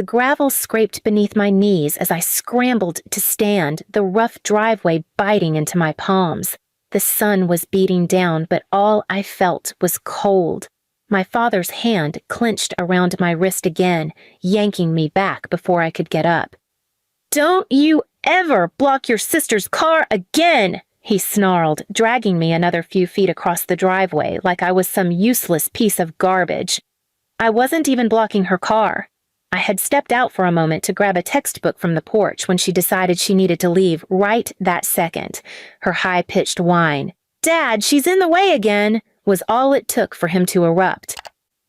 The gravel scraped beneath my knees as I scrambled to stand, the rough driveway biting into my palms. The sun was beating down, but all I felt was cold. My father's hand clenched around my wrist again, yanking me back before I could get up. "Don't you ever block your sister's car again!" he snarled, dragging me another few feet across the driveway like I was some useless piece of garbage. I wasn't even blocking her car. I had stepped out for a moment to grab a textbook from the porch when she decided she needed to leave right that second. Her high-pitched whine, "Dad, she's in the way again," was all it took for him to erupt.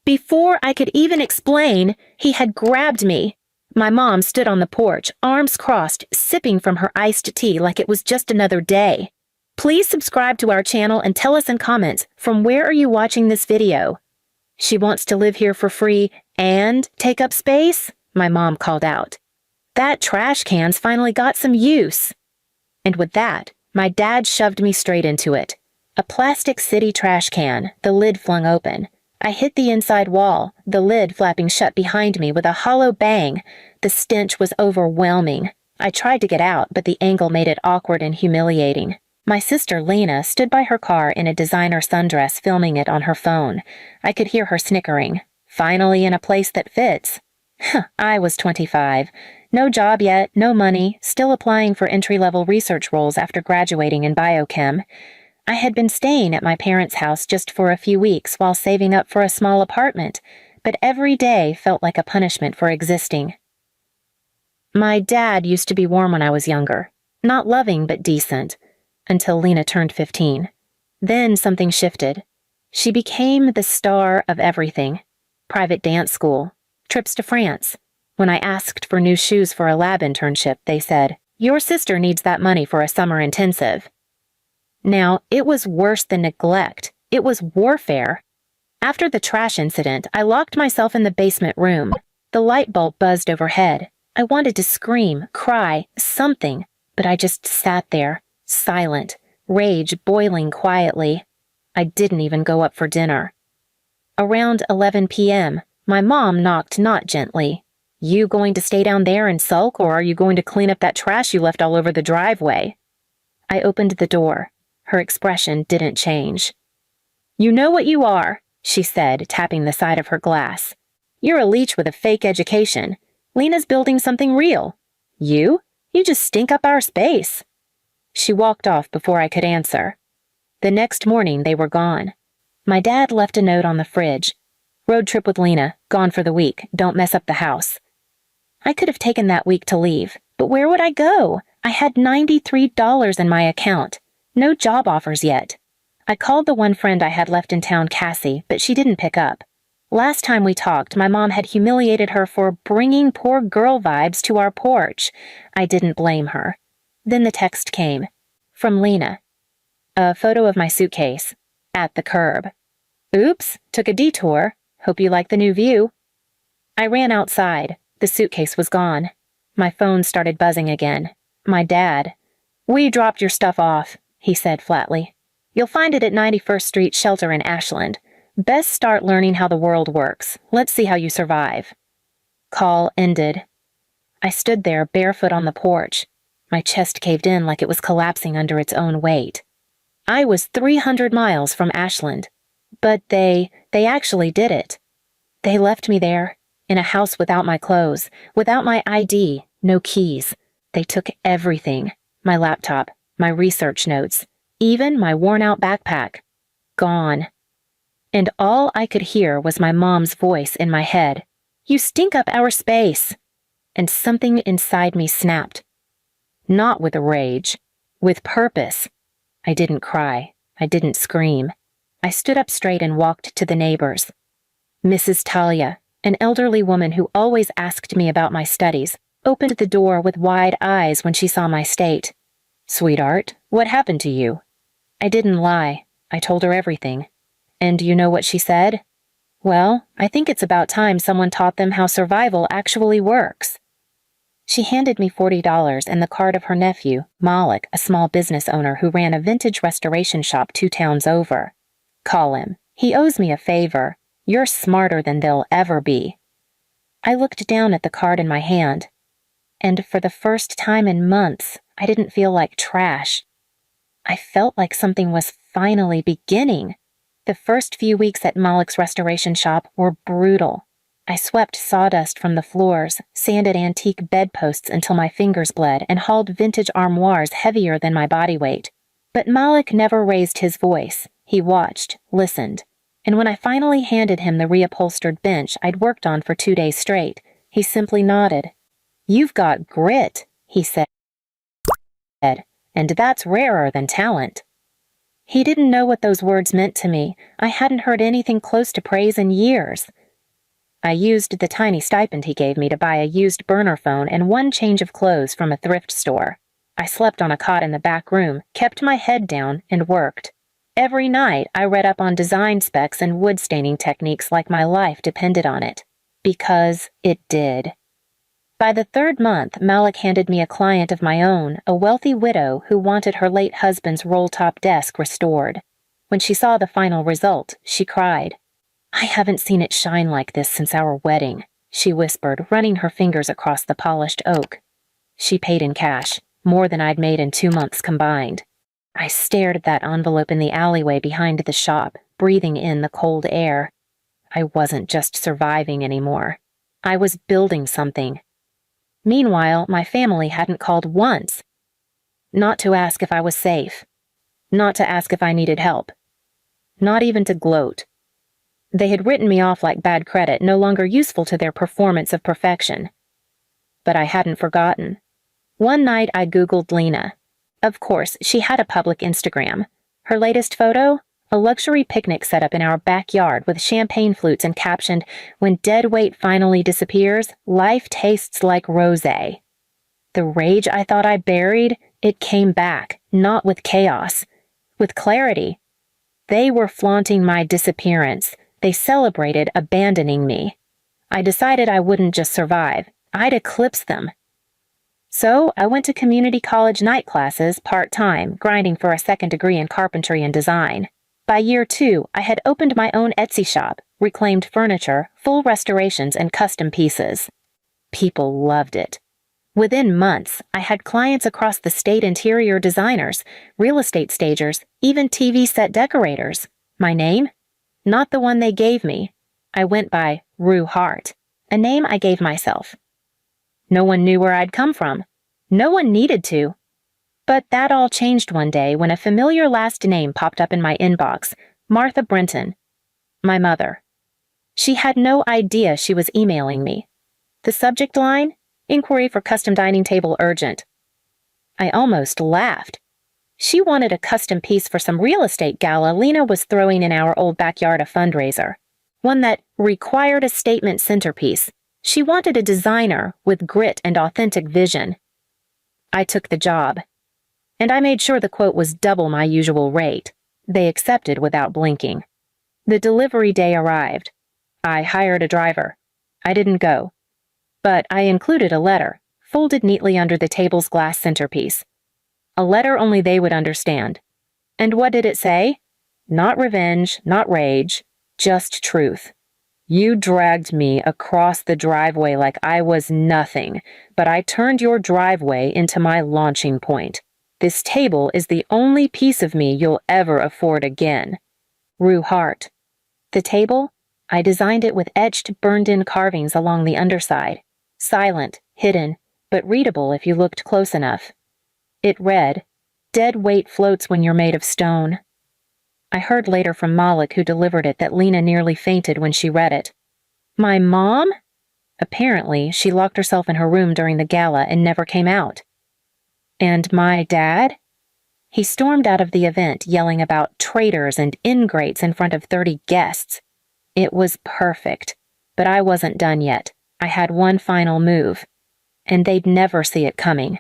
Before I could even explain, he had grabbed me. My mom stood on the porch, arms crossed, sipping from her iced tea like it was just another day. Please subscribe to our channel and tell us in comments, from where are you watching this video? "She wants to live here for free and take up space?" my mom called out. "That trash can's finally got some use." And with that, my dad shoved me straight into it. A plastic city trash can, the lid flung open. I hit the inside wall, the lid flapping shut behind me with a hollow bang. The stench was overwhelming. I tried to get out, but the angle made it awkward and humiliating. My sister Lena stood by her car in a designer sundress filming it on her phone. I could hear her snickering. Finally in a place that fits. I was 25. No job yet, no money, still applying for entry-level research roles after graduating in biochem. I had been staying at my parents' house just for a few weeks while saving up for a small apartment, but every day felt like a punishment for existing. My dad used to be warm when I was younger. Not loving, but decent. Until Lena turned 15. Then something shifted. She became the star of everything. Private dance school. Trips to France. When I asked for new shoes for a lab internship, they said, "Your sister needs that money for a summer intensive." Now, it was worse than neglect. It was warfare. After the trash incident, I locked myself in the basement room. The light bulb buzzed overhead. I wanted to scream, cry, something, but I just sat there, silent, rage boiling quietly. I didn't even go up for dinner. Around 11 p.m., my mom knocked not gently. "You going to stay down there and sulk, or are you going to clean up that trash you left all over the driveway?" I opened the door. Her expression didn't change. "You know what you are," she said, tapping the side of her glass. "You're a leech with a fake education. Lena's building something real. You just stink up our space." She walked off before I could answer. The next morning, they were gone. My dad left a note on the fridge. "Road trip with Lena, gone for the week, don't mess up the house." I could have taken that week to leave, but where would I go? I had $93 in my account. No job offers yet. I called the one friend I had left in town, Cassie, but she didn't pick up. Last time we talked, my mom had humiliated her for bringing poor girl vibes to our porch. I didn't blame her. Then the text came. From Lena. A photo of my suitcase. At the curb. "Oops, took a detour. Hope you like the new view." I ran outside. The suitcase was gone. My phone started buzzing again. My dad. "We dropped your stuff off," he said flatly. "You'll find it at 91st Street Shelter in Ashland. Best start learning how the world works. Let's see how you survive." Call ended. I stood there barefoot on the porch. My chest caved in like it was collapsing under its own weight. I was 300 miles from Ashland. But they actually did it. They left me there, in a house without my clothes, without my ID, no keys. They took everything. My laptop, my research notes, even my worn-out backpack. Gone. And all I could hear was my mom's voice in my head. "You stink up our space." And something inside me snapped. Not with rage, with purpose. I didn't cry. I didn't scream. I stood up straight and walked to the neighbors. Mrs. Talia, an elderly woman who always asked me about my studies, opened the door with wide eyes when she saw my state. "Sweetheart, what happened to you?" I didn't lie. I told her everything. And you know what she said? "Well, I think it's about time someone taught them how survival actually works." She handed me $40 and the card of her nephew, Malik, a small business owner who ran a vintage restoration shop 2 towns over. "Call him. He owes me a favor. You're smarter than they'll ever be." I looked down at the card in my hand, and for the first time in months, I didn't feel like trash. I felt like something was finally beginning. The first few weeks at Malik's restoration shop were brutal. I swept sawdust from the floors, sanded antique bedposts until my fingers bled, and hauled vintage armoires heavier than my body weight. But Malik never raised his voice. He watched, listened. And when I finally handed him the reupholstered bench I'd worked on for 2 days straight, he simply nodded. "You've got grit," he said, "and that's rarer than talent." He didn't know what those words meant to me. I hadn't heard anything close to praise in years. I used the tiny stipend he gave me to buy a used burner phone and one change of clothes from a thrift store. I slept on a cot in the back room, kept my head down, and worked. Every night, I read up on design specs and wood staining techniques like my life depended on it. Because it did. By the 3rd month, Malik handed me a client of my own, a wealthy widow who wanted her late husband's roll-top desk restored. When she saw the final result, she cried. "I haven't seen it shine like this since our wedding," she whispered, running her fingers across the polished oak. She paid in cash, more than I'd made in 2 months combined. I stared at that envelope in the alleyway behind the shop, breathing in the cold air. I wasn't just surviving anymore. I was building something. Meanwhile, my family hadn't called once. Not to ask if I was safe. Not to ask if I needed help. Not even to gloat. They had written me off like bad credit, no longer useful to their performance of perfection. But I hadn't forgotten. One night I Googled Lena. Of course, she had a public Instagram. Her latest photo? A luxury picnic set up in our backyard with champagne flutes and captioned, "When dead weight finally disappears, life tastes like rosé." The rage I thought I buried, it came back, not with chaos, with clarity. They were flaunting my disappearance. They celebrated abandoning me. I decided I wouldn't just survive. I'd eclipse them. So I went to community college night classes part-time, grinding for a 2nd degree in carpentry and design. By year 2, I had opened my own Etsy shop, reclaimed furniture, full restorations, and custom pieces. People loved it. Within months, I had clients across the state: interior designers, real estate stagers, even TV set decorators. My name? Not the one they gave me. I went by Rue Hart, a name I gave myself. No one knew where I'd come from. No one needed to. But that all changed one day when a familiar last name popped up in my inbox, Martha Brenton. My mother. She had no idea she was emailing me. The subject line? Inquiry for custom dining table urgent. I almost laughed. She wanted a custom piece for some real estate gala Lena was throwing in our old backyard, a fundraiser. One that required a statement centerpiece. She wanted a designer with grit and authentic vision. I took the job. And I made sure the quote was double my usual rate. They accepted without blinking. The delivery day arrived. I hired a driver. I didn't go. But I included a letter, folded neatly under the table's glass centerpiece. A letter only they would understand. And what did it say? Not revenge, not rage, just truth. You dragged me across the driveway like I was nothing, but I turned your driveway into my launching point. This table is the only piece of me you'll ever afford again. Rue Hart. The table? I designed it with etched, burned-in carvings along the underside. Silent, hidden, but readable if you looked close enough. It read, "Dead weight floats when you're made of stone." I heard later from Malik, who delivered it, that Lena nearly fainted when she read it. My mom? Apparently, she locked herself in her room during the gala and never came out. And my dad? He stormed out of the event, yelling about traitors and ingrates in front of 30 guests. It was perfect, but I wasn't done yet. I had one final move, and they'd never see it coming.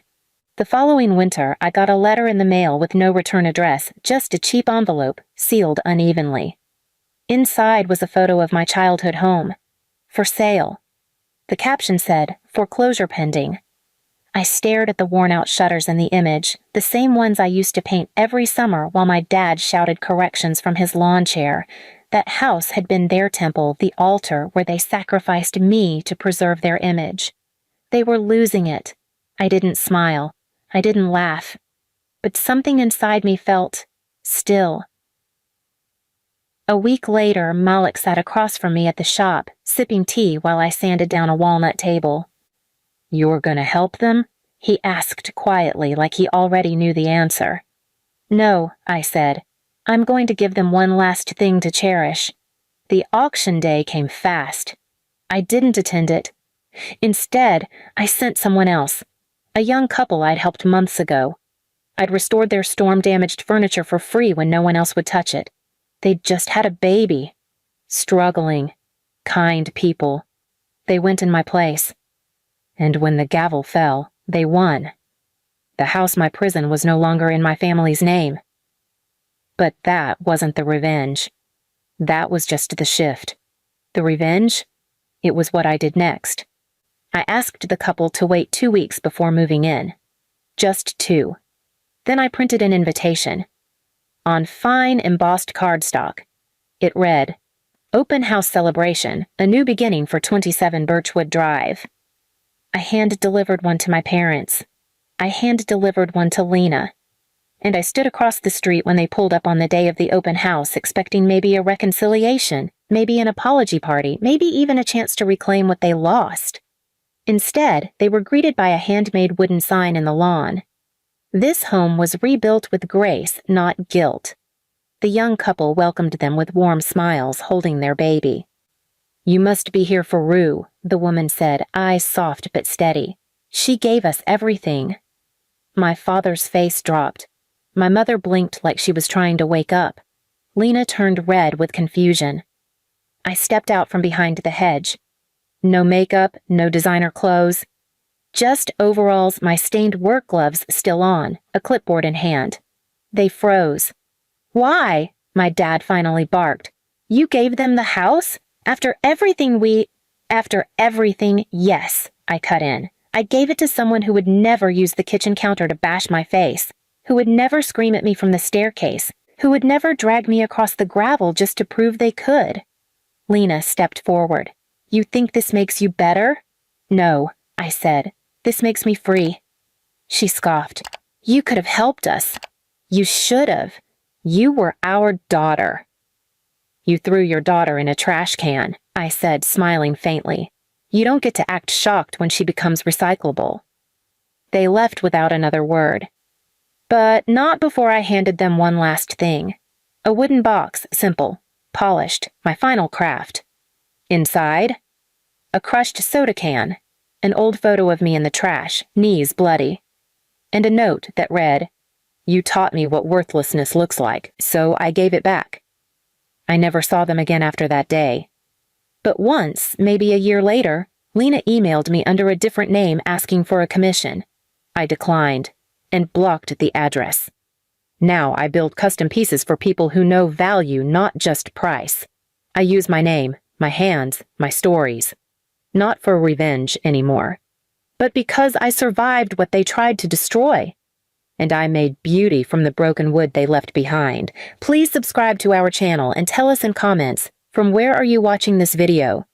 The following winter, I got a letter in the mail with no return address, just a cheap envelope, sealed unevenly. Inside was a photo of my childhood home. For sale. The caption said, "Foreclosure pending." I stared at the worn-out shutters in the image, the same ones I used to paint every summer while my dad shouted corrections from his lawn chair. That house had been their temple, the altar where they sacrificed me to preserve their image. They were losing it. I didn't smile. I didn't laugh. But something inside me felt still. A week later, Malik sat across from me at the shop, sipping tea while I sanded down a walnut table. "You're gonna help them?" he asked quietly, like he already knew the answer. "No," I said. "I'm going to give them one last thing to cherish." The auction day came fast. I didn't attend it. Instead, I sent someone else, a young couple I'd helped months ago. I'd restored their storm-damaged furniture for free when no one else would touch it. They'd just had a baby. Struggling, kind people. They went in my place. And when the gavel fell, they won. The house, my prison, was no longer in my family's name. But that wasn't the revenge. That was just the shift. The revenge? It was what I did next. I asked the couple to wait 2 weeks before moving in. Just 2. Then I printed an invitation. On fine embossed cardstock. It read, "Open house celebration, a new beginning for 27 Birchwood Drive." I hand-delivered one to my parents. I hand-delivered one to Lena. And I stood across the street when they pulled up on the day of the open house, expecting maybe a reconciliation, maybe an apology party, maybe even a chance to reclaim what they lost. Instead, they were greeted by a handmade wooden sign in the lawn. This home was rebuilt with grace, not guilt. The young couple welcomed them with warm smiles, holding their baby. "You must be here for Rue," the woman said, eyes soft but steady. "She gave us everything." My father's face dropped. My mother blinked like she was trying to wake up. Lena turned red with confusion. I stepped out from behind the hedge. No makeup, no designer clothes. Just overalls, my stained work gloves still on, a clipboard in hand. They froze. "Why?" my dad finally barked. "You gave them the house? After everything After everything, yes," I cut in. "I gave it to someone who would never use the kitchen counter to bash my face, who would never scream at me from the staircase, who would never drag me across the gravel just to prove they could." Lena stepped forward. "You think this makes you better?" "No," I said. "This makes me free." She scoffed. "You could have helped us. You should have. You were our daughter." "You threw your daughter in a trash can," I said, smiling faintly. "You don't get to act shocked when she becomes recyclable." They left without another word. But not before I handed them one last thing. A wooden box, simple, polished, my final craft. Inside, a crushed soda can, an old photo of me in the trash, knees bloody, and a note that read, "You taught me what worthlessness looks like, so I gave it back." I never saw them again after that day. But once, maybe a year later, Lena emailed me under a different name asking for a commission. I declined and blocked the address. Now I build custom pieces for people who know value, not just price. I use my name, my hands, my stories. Not for revenge anymore, but because I survived what they tried to destroy. And I made beauty from the broken wood they left behind. Please subscribe to our channel and tell us in comments, from where are you watching this video?